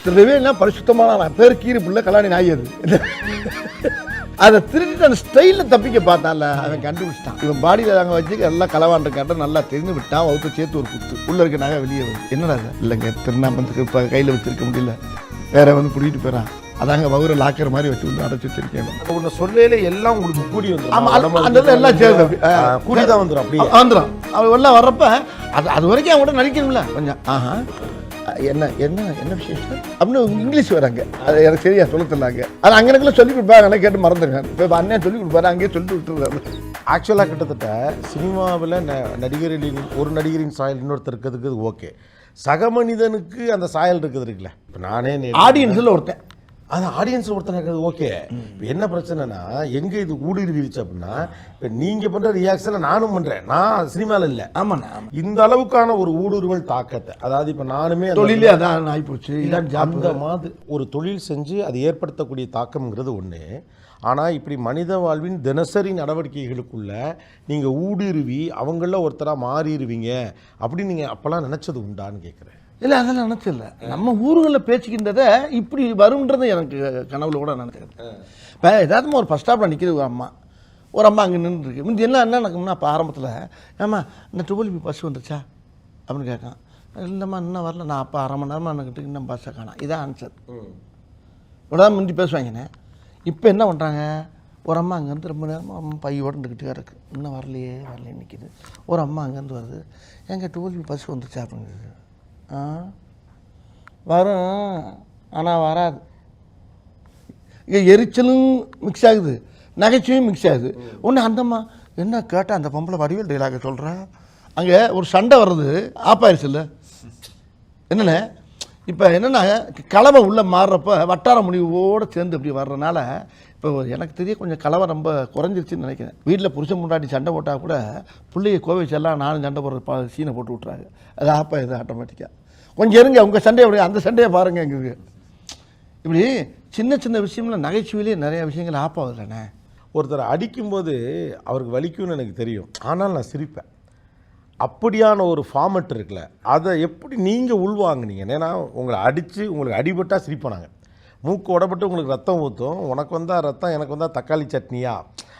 திருவேனா பரிசுத்தமான பேர் கீரி புள்ள கல்யாணி நாய் அது. அதை திருட்டு அந்த ஸ்டைலில் தப்பிக்க பார்த்தான்ல அவன் கண்டுபிடிச்சிட்டான். இவன் பாடியில் நாங்கள் வச்சு எல்லாம் களவாண்டு காட்ட நல்லா தெரிஞ்சு விட்டான். வகுத்து சேர்த்து ஒரு குத்து உள்ள இருக்க நகை வெளியே வருது. என்னடா அது இல்லைங்க திருநாமத்துக்கு இப்போ கையில் வச்சிருக்க முடியல, வேற வந்து பிடிக்கிட்டு போயிடான். அதாங்க வகுற லாக்கர் மாதிரி வச்சு வந்து அடைச்சி வச்சிருக்கேன். உன்னை சொல்லையில எல்லாம் உங்களுக்கு கூடி வந்துடும். ஆமாம் அந்த எல்லாம் சேர்ந்து கூடி தான் வந்துடும். அப்படியே வந்துடும். அவன் எல்லாம் வர்றப்ப அது வரைக்கும் அவன் கூட நடிக்கணும்ல கொஞ்சம். என்ன என்ன என்ன விசேஷம் அப்படின்னு இங்கிலீஷ் வராங்க. அது எனக்கு சரியா சொல்ல தெரியலாங்க. அது அங்கனக்குள்ள சொல்லி கொடுப்பாங்க, கேட்டு மறந்துருக்காங்க. இப்போ அண்ணன் சொல்லி கொடுப்பாரு, அங்கேயே சொல்லி விட்டுருக்காரு. ஆக்சுவலாக கிட்டத்தட்ட சினிமாவில் ஒரு நடிகரின் சாயல் இன்னொருத்தர் இருக்கிறதுக்கு ஓகே, சக மனிதனுக்கு அந்த சாயல் இருக்குல்ல. இப்போ நானே ஆடியன்ஸில் ஒருத்தன், அது ஆடியன்ஸில் ஒருத்தர் இருக்கிறது ஓகே. இப்போ என்ன பிரச்சனைனா எங்கே இது ஊடுருவிடுச்சு அப்படின்னா, இப்போ நீங்கள் பண்ணுற ரியாக்ஷனை நானும் பண்ணுறேன். நான் சினிமாவில் இல்லை. ஆமாண்ணா, இந்த அளவுக்கான ஒரு ஊடுருவல் தாக்கத்தை, அதாவது இப்போ நானுமே தொழிலே அதான் ஆகிப்போச்சு. அந்த மாதிரி ஒரு தொழில் செஞ்சு அது ஏற்படுத்தக்கூடிய தாக்கம்ங்கிறது ஒன்று. ஆனால் இப்படி மனித வாழ்வின் தினசரி நடவடிக்கைகளுக்குள்ள நீங்கள் ஊடுருவி அவங்கள ஒருத்தராக மாறிடுவீங்க அப்படின்னு நீங்கள் அப்போல்லாம் நினச்சது உண்டான்னு கேட்குறேன். இல்லை அதெல்லாம் நினச்சில்ல. நம்ம ஊர்களில் பேசிக்கின்றதை இப்படி வரும்ன்றது எனக்கு கனவுல கூட நினச்சது. இப்போ ஏதாவது ஒரு பஸ் ஸ்டாப்பில் நிற்கிது ஒரு அம்மா அங்கே நின்றுருக்கு. முந்தி என்ன நடக்கும்னா, அப்போ ஆரம்பத்தில் ஏம்மா இந்த டுவெல்பி பஸ் வந்துருச்சா அப்படின்னு கேட்கான். இல்லைம்மா இன்னும் வரல, நான் அப்போ அரை மணி நேரமாக எனக்கிட்ட இன்னும் பஸ்ஸை காணாம். இதான் ஆன்சர். இவ்வளோதான் முந்தி பேசுவாங்கண்ணே. இப்போ என்ன பண்ணுறாங்க, ஒரு அம்மா அங்கேருந்து ரொம்ப நேரமாக அம்மா பையோடு இருந்துக்கிட்டே இருக்குது, இன்னும் வரலையே நிற்கிது. ஒரு அம்மா அங்கேருந்து வருது, எங்கள் டுவெல்பி பஸ் வந்துருச்சா அப்படிங்கிறது. வரும் ஆனால் வராது. இங்கே எரிச்சலும் மிக்ஸ் ஆகுது, நகைச்சுவையும் மிக்ஸ் ஆகுது. ஒன்று அந்தம்மா என்ன கேட்டால் அந்த பொம்பளை வடிவேல் டைலாக சொல்கிறேன். அங்கே ஒரு சண்டை வர்றது ஆப்பாயிருச்சு இல்லை என்னென்ன. இப்போ என்னென்னா கலவை உள்ளே மாறுறப்ப வட்டார முடிவோடு சேர்ந்து அப்படி வர்றதுனால இப்போ எனக்கு தெரிய கொஞ்சம் கலவை ரொம்ப குறைஞ்சிருச்சுன்னு நினைக்கிறேன். வீட்டில் புருஷன் முன்னாடி சண்டை போட்டால் கூட பிள்ளைய கோவை செல்லாம் நானும் சண்டை போடுற சீனை போட்டு விட்றாங்க. அது ஆப்பா இது ஆட்டோமேட்டிக்காக கொஞ்சம் இருங்க, உங்கள் சண்டையை அப்படி அந்த சண்டையை பாருங்கள். எங்களுக்கு இப்படி சின்ன சின்ன விஷயம்ல நகைச்சுவையிலே நிறைய விஷயங்கள் ஆப்பாகுது இல்லைண்ணே. ஒருத்தர் அடிக்கும்போது அவருக்கு வலிக்கும்னு எனக்கு தெரியும், ஆனால் நான் சிரிப்பேன். அப்படியான ஒரு ஃபார்மெட் இருக்குல்ல, அதை எப்படி நீங்கள் உள்வாங்கினீங்க? ஏன்னா உங்களை அடித்து உங்களுக்கு அடிபட்டால் சிரிப்பானாங்க, மூக்கு உடப்பட்டு உங்களுக்கு ரத்தம் ஊற்றும், உனக்கு வந்தால் ரத்தம் எனக்கு வந்தால் தக்காளி சட்னியா,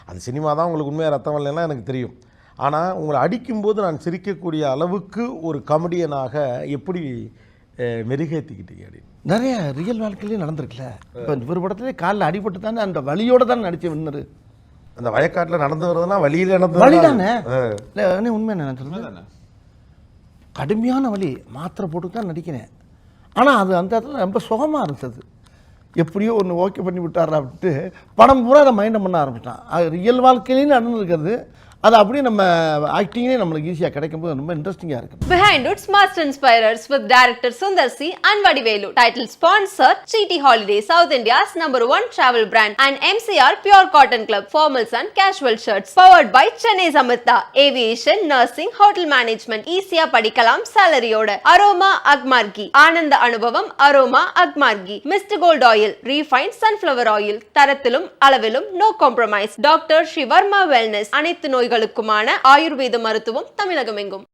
அது சினிமா தான் உங்களுக்கு உண்மையாக ரத்தம் வரலைன்னா எனக்கு தெரியும். ஆனால் உங்களை அடிக்கும்போது நான் சிரிக்கக்கூடிய அளவுக்கு ஒரு கமெடியனாக எப்படி மெருகேற்றிக்கிட்டீங்க அப்படின்னு நிறைய ரியல் வாழ்க்கையிலேயே நடந்திருக்குல்ல. இப்போ ஒரு படத்துலேயே காலில் அடிபட்டு தானே அந்த வலியோடு தானே நடித்த வின்னர். அந்த வயக்காட்டில் நடந்து வருதுன்னா வழியில் நடந்து வலி தானே. இல்லை உண்மை என்ன சொல்லுங்கள், கடுமையான வலி, மாத்திரை போட்டு தான் நடிக்கிறேன். ஆனால் அது அந்த இடத்துல ரொம்ப சுகமாக இருந்தது. எப்படியோ ஒன்று ஓகே பண்ணி விட்டார் அப்படின்ட்டு படம் பூரா அதை மைண்டை பண்ண ஆரம்பிச்சிட்டான். அது ரியல் வாழ்க்கையிலேயும் நடந்துருக்கிறது. அது அப்படியே நம்ம ஆக்டிங்லேயே நம்மளுக்கு ஈஸியாக கிடைக்கும்போது ரொம்ப இன்ட்ரெஸ்டிங்காக இருக்குது. Behind Roots Master Inspirers with director Sundar C and Vadivelu. Title sponsor GT Holidays, South India's #1 travel brand, and MCR Pure Cotton Club, formals and casual shirts. Powered by Chennai Samitha, Aviation, Nursing, Hotel Management, Easya Padikalam, salary oda. Aroma Agmargi, Ananda Anubhavam, Aroma Agmargi. Mr. Gold Oil, refined sunflower oil, தரத்திலும் அளவிலும் no compromise. Dr. Shivarma Wellness, அனைத்து நோய்களுக்குமான ஆயுர்வேத மருத்துவம் தமிழகமெங்கும்.